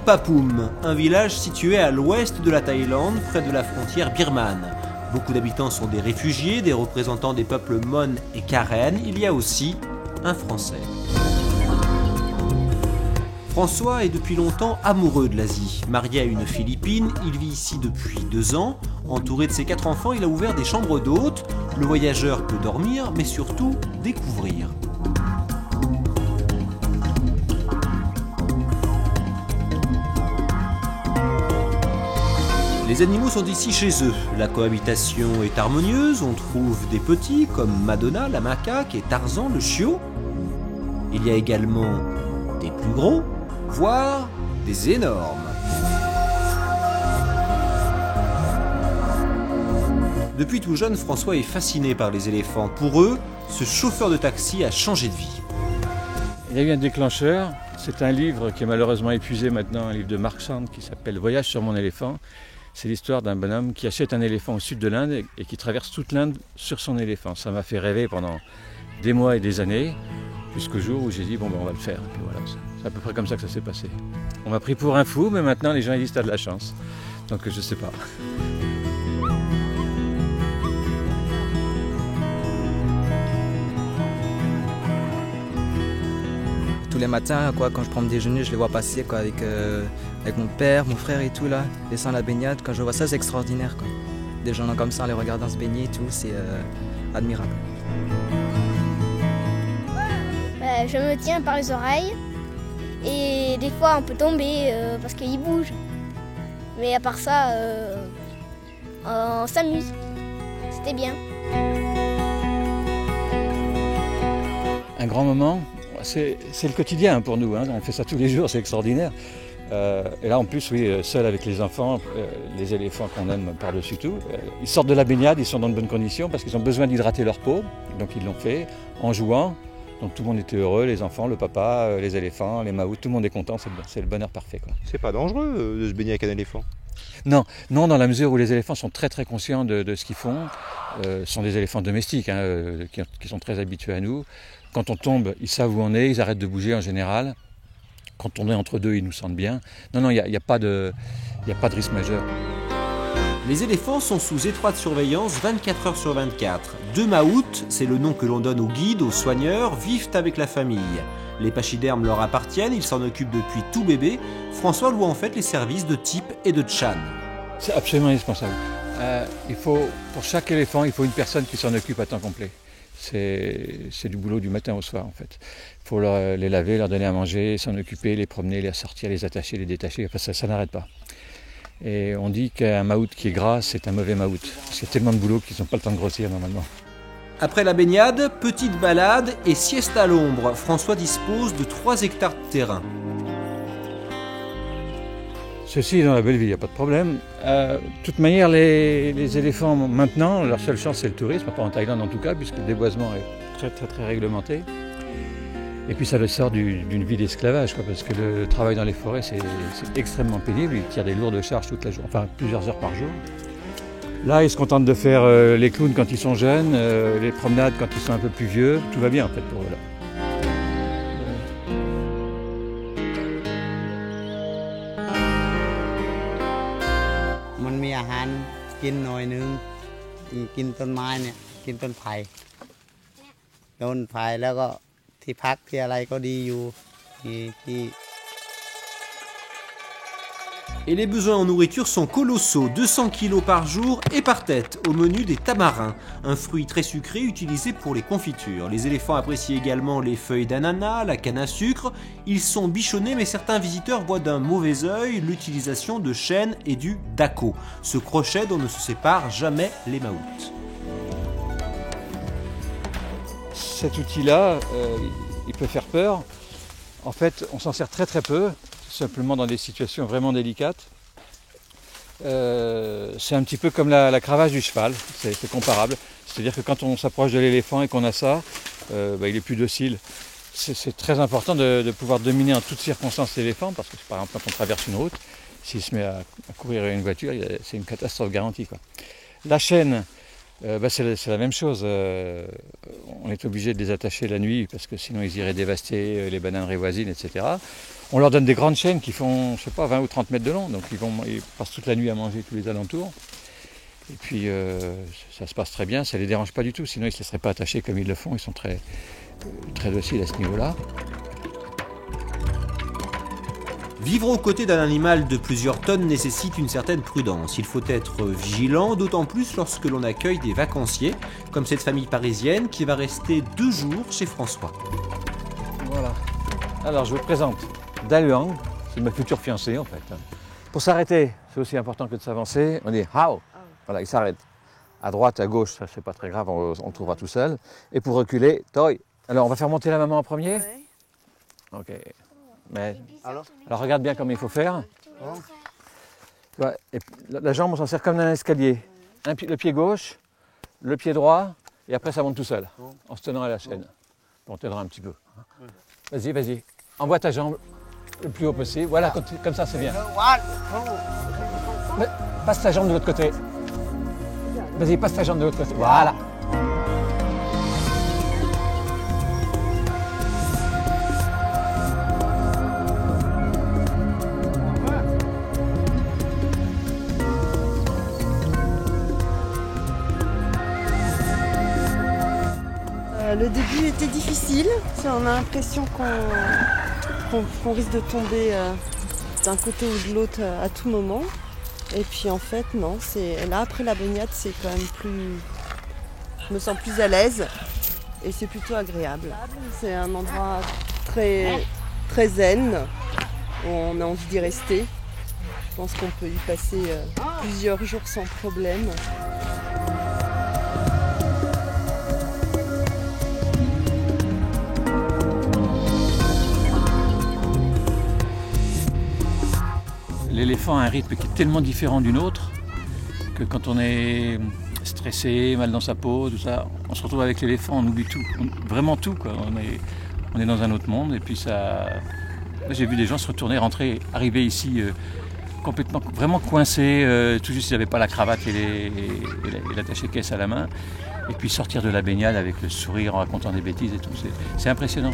Pompapum, un village situé à l'ouest de la Thaïlande, près de la frontière birmane. Beaucoup d'habitants sont des réfugiés, des représentants des peuples Mon et Karen. Il y a aussi un Français. François est depuis longtemps amoureux de l'Asie. Marié à une Philippine, il vit ici depuis 2 ans. Entouré de ses 4 enfants, il a ouvert des chambres d'hôtes. Le voyageur peut dormir, mais surtout découvrir. Les animaux sont ici chez eux. La cohabitation est harmonieuse. On trouve des petits comme Madonna, la macaque, et Tarzan, le chiot. Il y a également des plus gros, voire des énormes. Depuis tout jeune, François est fasciné par les éléphants. Pour eux, ce chauffeur de taxi a changé de vie. Il y a eu un déclencheur. C'est un livre qui est malheureusement épuisé maintenant, un livre de Mark Sand qui s'appelle « Voyage sur mon éléphant ». C'est l'histoire d'un bonhomme qui achète un éléphant au sud de l'Inde et qui traverse toute l'Inde sur son éléphant. Ça m'a fait rêver pendant des mois et des années, jusqu'au jour où j'ai dit bon ben on va le faire. Et puis voilà, c'est à peu près comme ça que ça s'est passé. On m'a pris pour un fou, mais maintenant les gens ils disent t'as de la chance. Donc je sais pas. Tous les matins, quand je prends mon déjeuner, je les vois passer avec mon père, mon frère et tout, là, descendre la baignade. Quand je vois ça, c'est extraordinaire. Des gens comme ça, en les regardant se baigner et tout, c'est admirable. Je me tiens par les oreilles et des fois on peut tomber parce qu'ils bougent. Mais à part ça, on s'amuse. C'était bien. Un grand moment. C'est le quotidien pour nous, hein. On fait ça tous les jours, c'est extraordinaire. Et là en plus, oui, seul avec les enfants, les éléphants qu'on aime par-dessus tout, ils sortent de la baignade, ils sont dans de bonnes conditions parce qu'ils ont besoin d'hydrater leur peau, donc ils l'ont fait en jouant. Donc tout le monde était heureux, les enfants, le papa, les éléphants, les maouts, tout le monde est content, c'est le bonheur parfait, quoi. C'est pas dangereux de se baigner avec un éléphant? Non, dans la mesure où les éléphants sont très très conscients de ce qu'ils font. Ce sont des éléphants domestiques qui sont très habitués à nous. Quand on tombe, ils savent où on est, ils arrêtent de bouger en général. Quand on est entre deux, ils nous sentent bien. Non, il n'y a pas de risque majeur. Les éléphants sont sous étroite surveillance 24 heures sur 24. 2 maouts, c'est le nom que l'on donne aux guides, aux soigneurs, vivent avec la famille. Les pachydermes leur appartiennent, ils s'en occupent depuis tout bébé. François loue en fait les services de Tip et de Chan. C'est absolument indispensable. Pour chaque éléphant, il faut une personne qui s'en occupe à temps complet. C'est du boulot du matin au soir en fait. Il faut les laver, leur donner à manger, s'en occuper, les promener, les sortir, les attacher, les détacher. Enfin, ça n'arrête pas. Et on dit qu'un maout qui est gras, c'est un mauvais maout. Parce qu'il y a tellement de boulot qu'ils n'ont pas le temps de grossir normalement. Après la baignade, petite balade et sieste à l'ombre. François dispose de 3 hectares de terrain. Ceci est dans la belle vie, il n'y a pas de problème. De toute manière, les éléphants, maintenant, leur seule chance, c'est le tourisme, pas en Thaïlande en tout cas, puisque le déboisement est très très très réglementé. Et puis ça le sort d'une vie d'esclavage, parce que le travail dans les forêts, c'est extrêmement pénible. Ils tirent des lourdes charges toute la journée, enfin plusieurs heures par jour. Là, ils se contentent de faire les clowns quand ils sont jeunes, les promenades quand ils sont un peu plus vieux. Tout va bien en fait pour eux là. Et les besoins en nourriture sont colossaux, 200 kg par jour et par tête, au menu des tamarins, un fruit très sucré utilisé pour les confitures. Les éléphants apprécient également les feuilles d'ananas, la canne à sucre. Ils sont bichonnés, mais certains visiteurs voient d'un mauvais œil l'utilisation de chêne et du dako, ce crochet dont ne se séparent jamais les maouts. Cet outil-là, il peut faire peur. En fait, on s'en sert très très peu, simplement dans des situations vraiment délicates. C'est un petit peu comme la cravache du cheval, c'est comparable. C'est-à-dire que quand on s'approche de l'éléphant et qu'on a ça, il est plus docile. C'est très important de pouvoir dominer en toutes circonstances l'éléphant, parce que par exemple quand on traverse une route, s'il se met à courir une voiture, c'est une catastrophe garantie, quoi. La chaîne, C'est la même chose. On est obligé de les attacher la nuit parce que sinon ils iraient dévaster les bananeraies voisines, etc. On leur donne des grandes chaînes qui font, je sais pas, 20 ou 30 mètres de long. Donc ils passent toute la nuit à manger tous les alentours. Et puis ça se passe très bien, ça ne les dérange pas du tout. Sinon ils ne se laisseraient pas attacher comme ils le font. Ils sont très dociles à ce niveau-là. Vivre aux côtés d'un animal de plusieurs tonnes nécessite une certaine prudence. Il faut être vigilant, d'autant plus lorsque l'on accueille des vacanciers, comme cette famille parisienne qui va rester 2 jours chez François. Voilà. Alors je vous présente Daluang, c'est ma future fiancée en fait. Pour s'arrêter, c'est aussi important que de s'avancer. On dit how. Voilà, il s'arrête. À droite, à gauche, ça c'est pas très grave, on le trouvera tout seul. Et pour reculer, toi. Alors on va faire monter la maman en premier. Ouais. Ok. Mais, alors regarde bien comment il faut faire. Tu vois, et la jambe, on s'en sert comme d'un escalier. Le pied gauche, le pied droit, et après ça monte tout seul, en se tenant à la chaîne. On t'aidera un petit peu. Vas-y, vas-y. Envoie ta jambe le plus haut possible. Voilà, comme ça c'est bien. Mais, passe ta jambe de l'autre côté. Vas-y, passe ta jambe de l'autre côté. Voilà. Le début était difficile, on a l'impression qu'on risque de tomber d'un côté ou de l'autre à tout moment. Et puis en fait non, là après la baignade c'est quand même plus... Je me sens plus à l'aise et c'est plutôt agréable. C'est un endroit très zen, où on a envie d'y rester. Je pense qu'on peut y passer plusieurs jours sans problème. L'éléphant a un rythme qui est tellement différent d'une autre que quand on est stressé, mal dans sa peau, tout ça, on se retrouve avec l'éléphant, on oublie tout, vraiment tout, quoi. On est dans un autre monde et puis ça... J'ai vu des gens se retourner, rentrer, arriver ici complètement, vraiment coincés, tout juste ils n'avaient pas la cravate et l'attaché-caisse à la main, et puis sortir de la baignade avec le sourire en racontant des bêtises et tout, c'est impressionnant.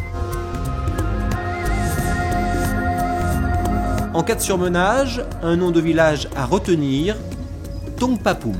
En cas de surmenage, un nom de village à retenir, Tongpapum.